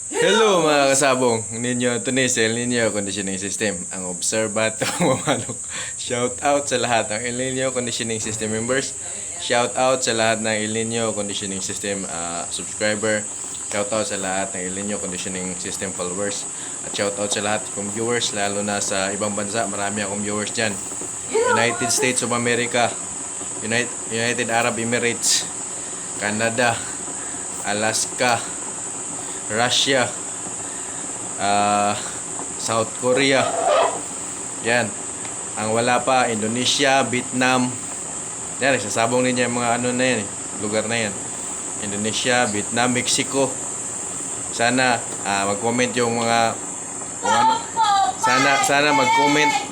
Hello mga kasabong, ninyo ito ni El Nino Conditioning System, ang obserbato mamalok. Shout out sa lahat ng El Nino Conditioning System members. Shout out sa lahat ng El Nino Conditioning System subscriber. Shout out sa lahat ng El Nino Conditioning System followers. At shout out sa lahat kong viewers, lalo na sa ibang bansa. Marami akong viewers dyan. United States of America, United Arab Emirates, Canada, Alaska, Russia, South Korea. Yan. Ang wala pa, Indonesia, Vietnam. Yan, sasabong ninyo yung mga ano na yan, lugar na yan. Indonesia, Vietnam, Mexico. Sana mag-comment yung mga kung ano. Sana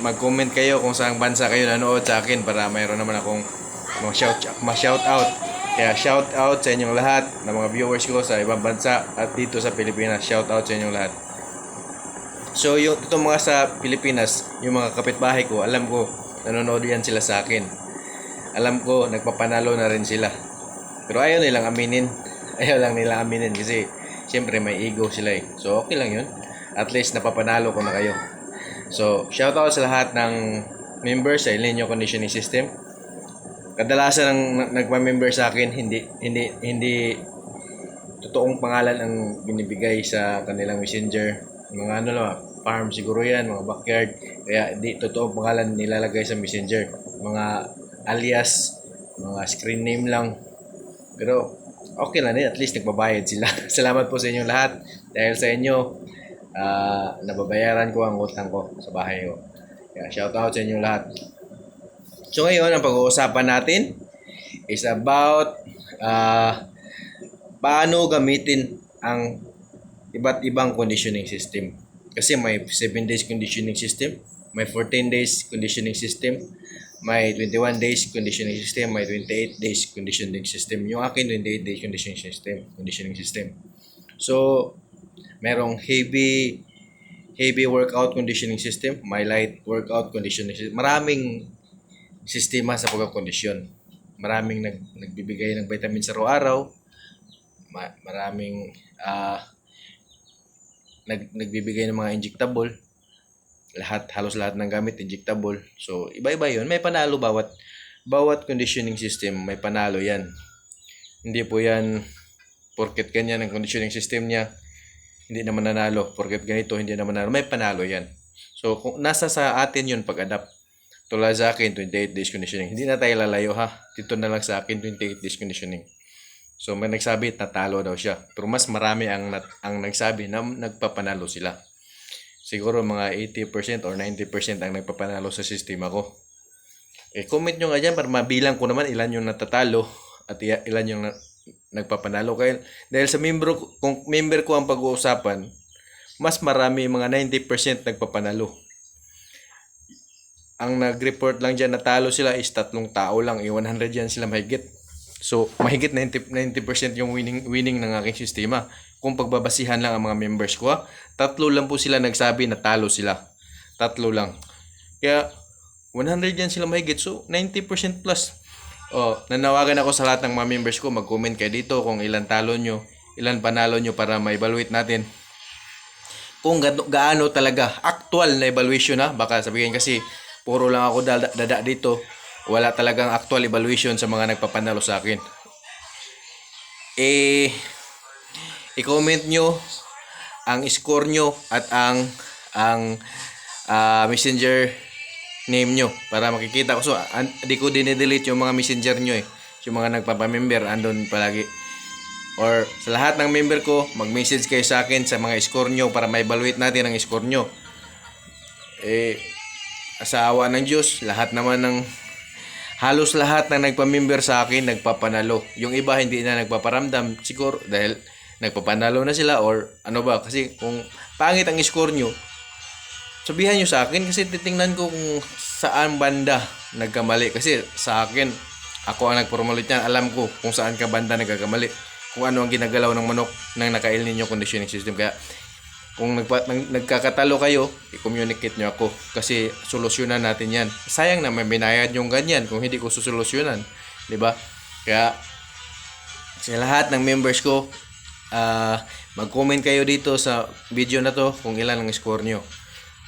mag-comment kayo kung saang bansa kayo nanood sa akin para mayroon naman akong ma-shout out. Kaya shout out sa inyong lahat ng mga viewers ko sa ibang bansa at dito sa Pilipinas. Shout out sa inyong lahat. So yung itong mga sa Pilipinas, yung mga kapitbahay ko, alam ko nanonood yan sila sa akin. Alam ko nagpapanalo na rin sila. Pero ayaw nilang aminin. Ayaw lang nila aminin kasi siyempre may ego sila eh. So okay lang yun. At least napapanalo ko na kayo. So shout out sa lahat ng members sa El Nino Conditioning System. Kadalasan ang nagpa-member sa akin hindi totoong pangalan ang binibigay sa kanilang messenger. Mga ano lang, farm siguro yan, mga backyard. Kaya di totoong pangalan nilalagay sa messenger. Mga alias, mga screen name lang. Pero okay lang din, at least nagbabayad sila. Salamat po sa inyong lahat. Dahil sa inyo, nababayaran ko ang utang ko sa bahay ko. Kaya shout out sa inyong lahat. So ngayon, ang pag-uusapan natin is about paano gamitin ang iba't ibang conditioning system. Kasi may 7 days conditioning system, may 14 days conditioning system, may 21 days conditioning system, may 28 days conditioning system. Yung akin 28 days conditioning system. So, merong heavy workout conditioning system, may light workout conditioning system. Maraming sistema sa pagkakondisyon. Maraming nagbibigay ng vitamins araw-araw. Maraming nagbibigay ng mga injectable. Halos lahat ng gamit injectable. So, iba-iba 'yon. May panalo bawat conditioning system, may panalo 'yan. Hindi po 'yan porket ganyan ang conditioning system niya, hindi naman nanalo. Porket ganito, hindi naman nanalo. May panalo 'yan. So, kung nasa sa atin 'yon pag-adapt. Tulad sa akin, 28 days conditioning. Hindi na tayo lalayo ha. Dito na lang sa akin, 28 days conditioning. So may nagsabi, natalo daw siya. Pero mas marami ang nagsabi na nagpapanalo sila. Siguro mga 80% or 90% ang nagpapanalo sa sistema ko. Comment nyo nga dyan para mabilang ko naman ilan yung natatalo at ilan yung nagpapanalo. Dahil sa kung member ko ang pag-uusapan, mas marami, mga 90% nagpapanalo. Ang nag-report lang dyan natalo sila is 3 tao lang. 100 yan sila mahigit. So, mahigit 90% yung winning ng aking sistema. Kung pagbabasihan lang ang mga members ko, 3 lang po sila nagsabi natalo sila. 3 lang. Kaya, 100 yan sila mahigit. So, 90% plus. Nanawagan ako sa lahat ng mga members ko. Mag-comment kayo dito kung ilan talo nyo, ilan panalo nyo para ma-evaluate natin. Kung gaano talaga actual na evaluation na. Baka sabihin kasi, puro lang ako dada dito. Wala talagang actual evaluation sa mga nagpapanalo sa akin. I-comment nyo ang score nyo at ang messenger name nyo para makikita ko. So, di ko dine-delete yung mga messenger nyo eh. Yung mga nagpapamember, andun palagi. Or sa lahat ng member ko, mag-message kayo sa akin sa mga score nyo para ma-evaluate natin ang score nyo. Sa awa ng Diyos, halos lahat ng nagpamember sa akin nagpapanalo. Yung iba hindi na nagpaparamdam siguro dahil nagpapanalo na sila or ano ba. Kasi kung pangit ang score nyo, sabihan nyo sa akin kasi titingnan ko kung saan banda nagkamali. Kasi sa akin, ako ang nagpromote niyan. Alam ko kung saan ka banda nagkakamali. Kung ano ang ginagalaw ng manok ng naka-El Nino conditioning system. Kaya kung nagkakatalo kayo, i-communicate nyo ako. Kasi solusyonan natin yan. Sayang na may binayad yung ganyan kung hindi ko susolusyonan. Diba? Kaya sa lahat ng members ko, mag-comment kayo dito sa video na to kung ilan ang score nyo.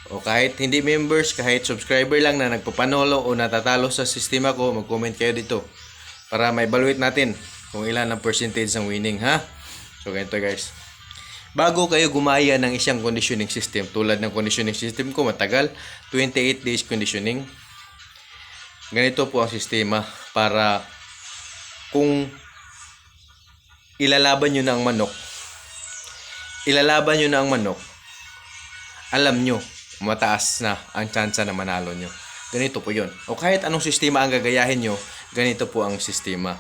O kahit hindi members, kahit subscriber lang na nagpapanolo o natatalo sa sistema ko, mag-comment kayo dito para ma-evaluate natin kung ilan ang percentage ng winning, ha? So ganito guys. Bago kayo gumaya ng isang conditioning system, tulad ng conditioning system ko matagal, 28 days conditioning. Ganito po ang sistema para kung ilalaban nyo na ang manok, alam nyo, mataas na ang tsansa na manalo nyo. Ganito po yun. O kahit anong sistema ang gagayahin nyo, ganito po ang sistema.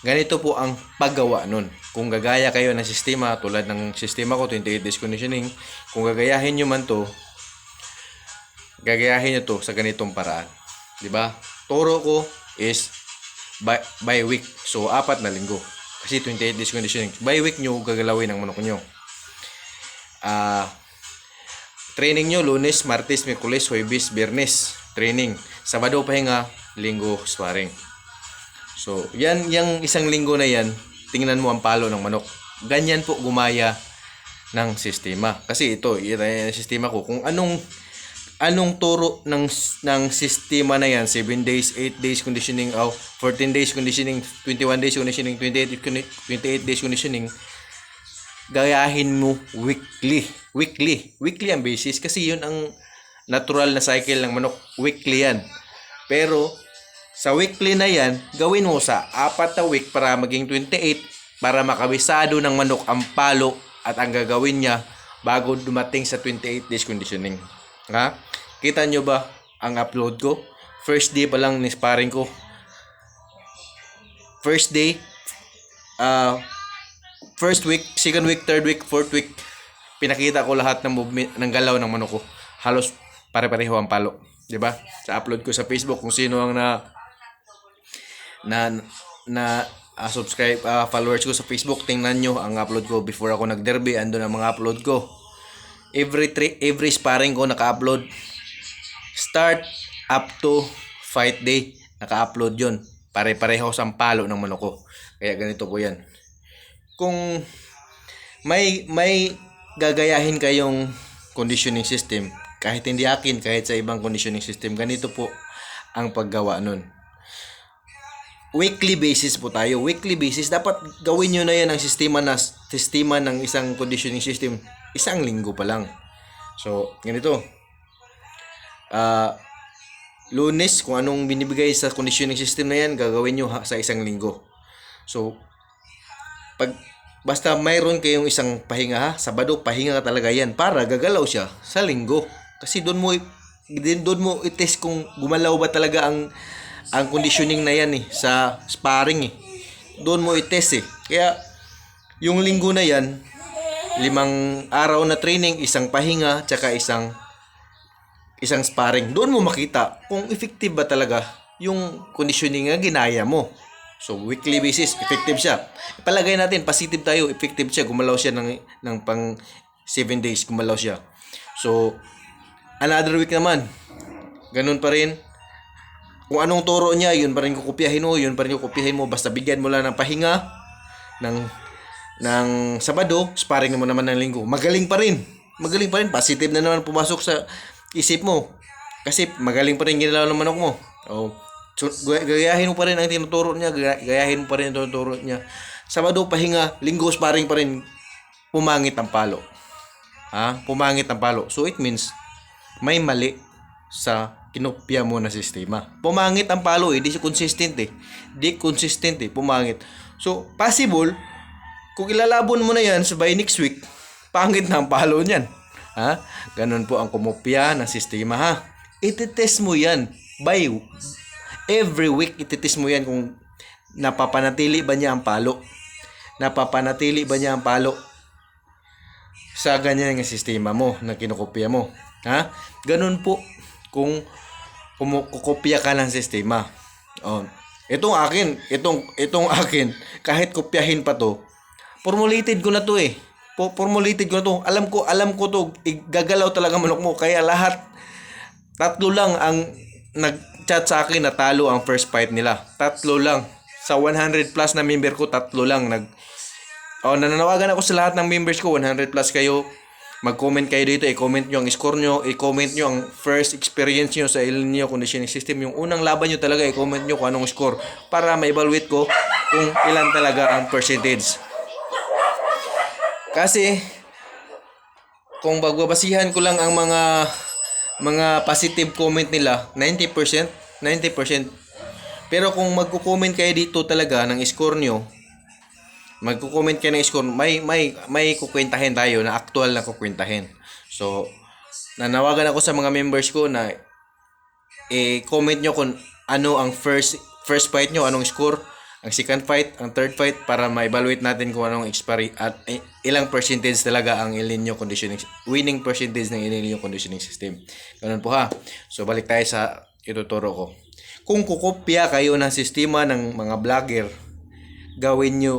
Ganito po ang paggawa nun. Kung gagaya kayo ng sistema, tulad ng sistema ko, 28 days conditioning, kung gagayahin nyo man to, gagayahin nyo to sa ganitong paraan. Diba? Turo ko is by week. So, 4 na linggo. Kasi 28 days conditioning. By week nyo, gagalawin ang manok nyo. Training nyo, Lunes, Martes, Miyerkules, Huwebes, Biyernes. Training. Sabado pahinga, Linggo sparring. So, yung isang linggo na yan, tingnan mo ang palo ng manok. Ganyan po gumaya ng sistema. Kasi ito, yung sistema ko. Kung anong turo ng sistema na yan, 7 days, 8 days conditioning, 14 days conditioning, 21 days conditioning, 28 days conditioning, gayahin mo weekly ang basis kasi yun ang natural na cycle ng manok, weekly yan. Pero sa weekly na yan, gawin mo sa 4 na week para maging 28 para makabisado ng manok ang palo at ang gagawin niya bago dumating sa 28 days conditioning. Ha? Kita nyo ba ang upload ko? First day pa lang ni sparring ko. First day, first week, second week, third week, fourth week, pinakita ko lahat ng movement, ng galaw ng manok ko. Halos pare-pareho ang palo, 'di ba? Sa upload ko sa Facebook, kung sino ang subscribe, followers ko sa Facebook, tingnan nyo ang upload ko before ako nag-derby, ando ang mga upload ko. Every sparring ko naka-upload. Start up to fight day, naka-upload 'yon. Pare-pareho sa palo ng manok ko. Kaya ganito po 'yan. Kung may gagayahin kayong conditioning system, kahit hindi akin, kahit sa ibang conditioning system, ganito po ang paggawa nun. Weekly basis po tayo. Weekly basis, dapat gawin nyo na yan ang sistema ng isang conditioning system. Isang linggo pa lang. So, ganito. Lunes, kung anong binibigay sa conditioning system na yan, gagawin nyo sa isang linggo. So, basta mayroon kayong isang pahinga, ha? Sabado, pahinga ka talaga yan para gagalaw siya sa linggo. Kasi doon mo i-test kung gumalaw ba talaga ang conditioning na yan sa sparring Doon mo i-test Kaya yung linggo na yan, 5 araw na training, isang pahinga, tsaka isang sparring. Doon mo makita kung effective ba talaga yung conditioning na ginaya mo. So, weekly basis, effective siya. Palagay natin, positive tayo, effective siya. Gumalaw siya ng pang 7 days, gumalaw siya. So, another week naman, ganun pa rin. Kung anong turo niya, yun pa rin kukopyahin mo. Basta bigyan mo lang ng pahinga ng Sabado, sparring mo naman ng Linggo. Magaling pa rin. Positive na naman pumasok sa isip mo. Kasi magaling pa rin ginalaw ng manok mo. So, gayahin mo pa rin ang tinuturo niya. Sabado, pahinga. Linggo, sparring pa rin. Pumangit ang palo. So, it means, may mali sa kinopya mo na sistema. Pumangit ang palo di consistent pumangit. So, possible, kung ilalabon mo na yan sa by next week, pangit na ang palo niyan. Ganun po ang kumopya ng sistema, ha. Iti-test mo yan by every week, iti-test mo yan kung napapanatili ba niya ang palo. Sa ganyan ng sistema mo na kinokopya mo. Ganun po kung kumukopya ka ng sistema. Itong akin, kahit kopyahin pa to, formulated ko na to. Alam ko to, gagalaw talaga manok mo. Kaya tatlo lang ang nag-chat sa akin na talo ang first fight nila. Tatlo lang. Sa 100 plus na member ko, tatlo lang nananawagan ako sa lahat ng members ko, 100 plus kayo. Mag-comment kayo dito, i-comment nyo ang score nyo, i-comment nyo ang first experience nyo sa El Nino conditioning system. Yung unang laban nyo talaga, i-comment nyo kung anong score para ma-evaluate ko kung ilan talaga ang percentage. Kasi, kung bagbabasihan ko lang ang mga positive comment nila, 90%. Pero kung magko-comment kayo dito talaga ng score nyo, magko-comment kayo ng score, may kukwentahin tayo na actual na kukwentahin. So, nanawagan ako sa mga members ko na i-comment nyo kung ano ang first fight nyo, anong score, ang second fight, ang third fight, para ma-evaluate natin kung anong expiry at ilang percentage talaga ang El Nino conditioning, winning percentage ng El Nino conditioning system. Ganun po ha. So, balik tayo sa ituturo ko. Kung kukopya kayo ng sistema ng mga vlogger, gawin nyo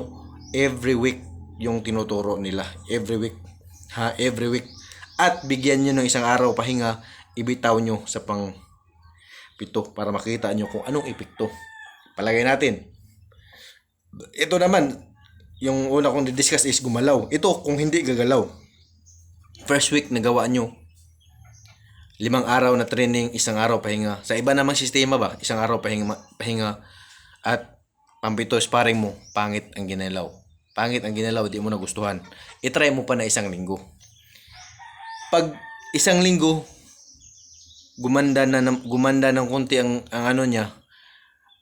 every week yung tinuturo nila. Every week. Every week. At bigyan nyo ng isang araw pahinga, ibitaw nyo sa pang pito para makita nyo kung anong epekto. Palagay natin. Ito naman, yung una kong discuss is gumalaw. Ito kung hindi gagalaw. First week nagawa nyo, 5 araw na training, 1 araw pahinga. Sa iba namang sistema ba, 1 araw pahinga at pampito sparring mo, pangit ang ginalaw. Pangit ang ginalaw, di mo nagustuhan. I-try mo pa na 1 linggo. Pag 1 linggo, gumanda ng konti ang ano niya.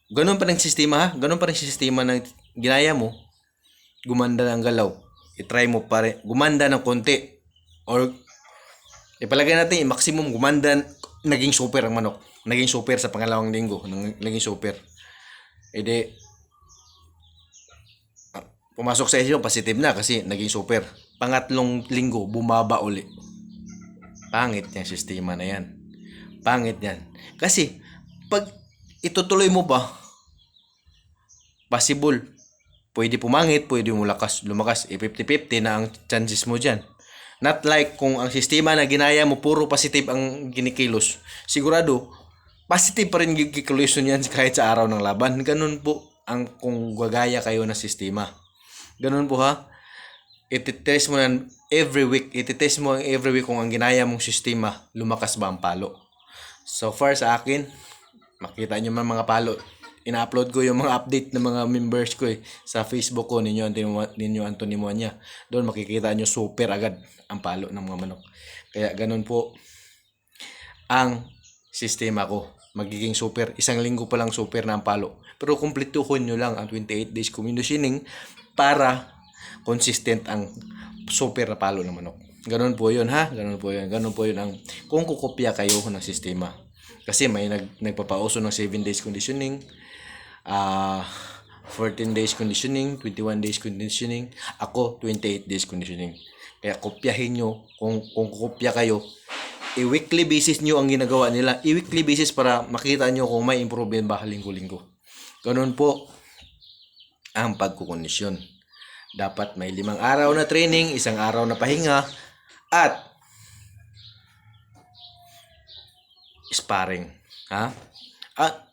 Ganun pa rin sistema ha? Ganun pa rin sistema ng ginaya mo. Gumanda ng galaw. I-try mo pa rin. Gumanda ng konti. Or, ipalagay natin, maximum gumanda, naging super ang manok. Naging super sa pangalawang linggo. Naging super. E de, pumasok sa isyo, positive na kasi naging super. Pangatlong linggo, bumaba uli. Pangit yung sistema na yan. Pangit yan. Kasi, pag itutuloy mo pa, possible. Pwede pumangit, pwede lumakas. 50-50 na ang chances mo dyan. Not like kung ang sistema na ginaya mo, puro positive ang ginikilos. Sigurado, positive pa rin gikilos yan kahit sa araw ng laban. Ganun po ang kung gagaya kayo ng sistema. Ganun po ha. Ititest mo na every week. Ititest mo every week kung ang ginaya mong sistema, lumakas ba ang palo. So far sa akin, makita nyo man mga palo. Ina-upload ko yung mga update ng mga members ko sa Facebook ko, ninyo Anthony Moanya. Doon makikita nyo super agad ang palo ng mga manok. Kaya ganun po ang sistema ko. Magiging super. 1 linggo pa lang super na ang palo. Pero kumpletuhin nyo lang ang 28 days conditioning para consistent ang super na palo ng manok. Ganun po yun ha. Ganun po yun ang kung kukopya kayo ng sistema. Kasi may nagpapauso ng 7 days conditioning, 14 days conditioning, 21 days conditioning. Ako, 28 days conditioning. Kaya kopyahin nyo. Kung kopya kayo, i-weekly basis nyo ang ginagawa nila. I-weekly basis para makita nyo kung may improvement ba linggo-linggo. Ganun po ang pagkukondisyon. Dapat may 5 araw na training, 1 araw na pahinga, at sparring. Ha? At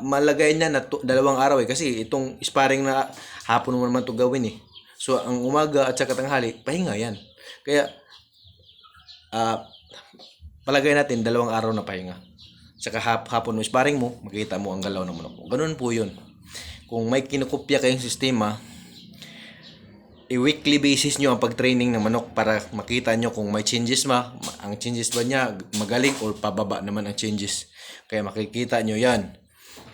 malagay niya na 2 araw kasi itong sparring na hapon mo naman to gawin So ang umaga at saka tanghali, pahinga yan. Kaya palagay natin 2 araw na pahinga. Saka hapon mo sparring mo, makita mo ang galaw ng manok mo. Ganun po yun. Kung may kinukopya kayong sistema, i-weekly basis nyo ang pag-training ng manok para makita nyo kung may changes ang changes ba niya magaling o pababa naman ang changes. Kaya makikita nyo yan.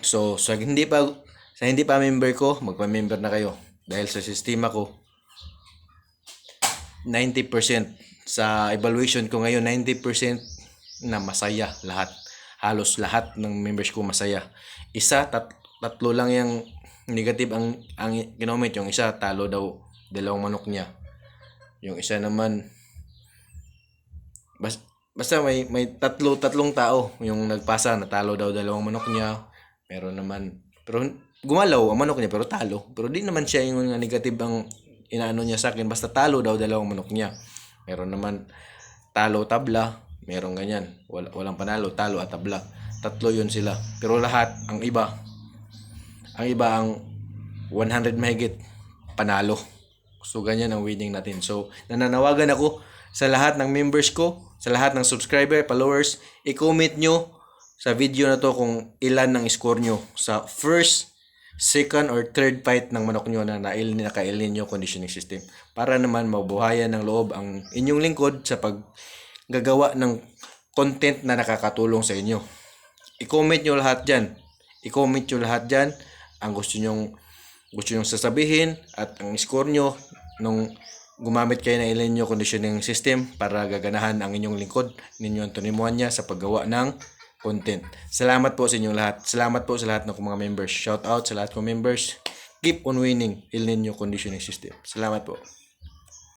So sa hindi pa member ko, magpa-member na kayo. Dahil sa sistema ko, 90% sa evaluation ko ngayon, 90% na masaya lahat. Halos lahat ng members ko masaya. Tatlo lang yung negative ang ginomit. Yung isa, talo daw 2 manok niya. Yung isa naman, basta may tatlong tao yung nagpasa, natalo daw 2 manok niya. Pero gumalaw ang manok niya pero talo. Pero di naman siya yung negative ang inaano niya sa akin. Basta talo daw 2 manok niya. Meron naman talo, tabla. Meron ganyan. Walang panalo, talo at tabla. 3 yun sila. Pero lahat, ang iba ang 100 mahigit panalo. So, ganyan ang winning natin. So, nananawagan ako sa lahat ng members ko, sa lahat ng subscriber, followers, i-comment nyo sa video na to kung ilan ng score nyo sa first, second, or third fight ng manok nyo na naka-El Nino conditioning system. Para naman mabuhayan ng loob ang inyong lingkod sa paggagawa ng content na nakakatulong sa inyo. I-comment nyo lahat dyan. I-comment nyo lahat dyan ang gusto nyong sasabihin at ang score nyo nung gumamit kayo ng El Nino conditioning system para gaganahan ang inyong lingkod ninyo Anthony Muanya sa paggawa ng content. Salamat po sa inyong lahat. Salamat po sa lahat ng mga members. Shout out sa lahat ng members. Keep on winning El Nino conditioning system. Salamat po.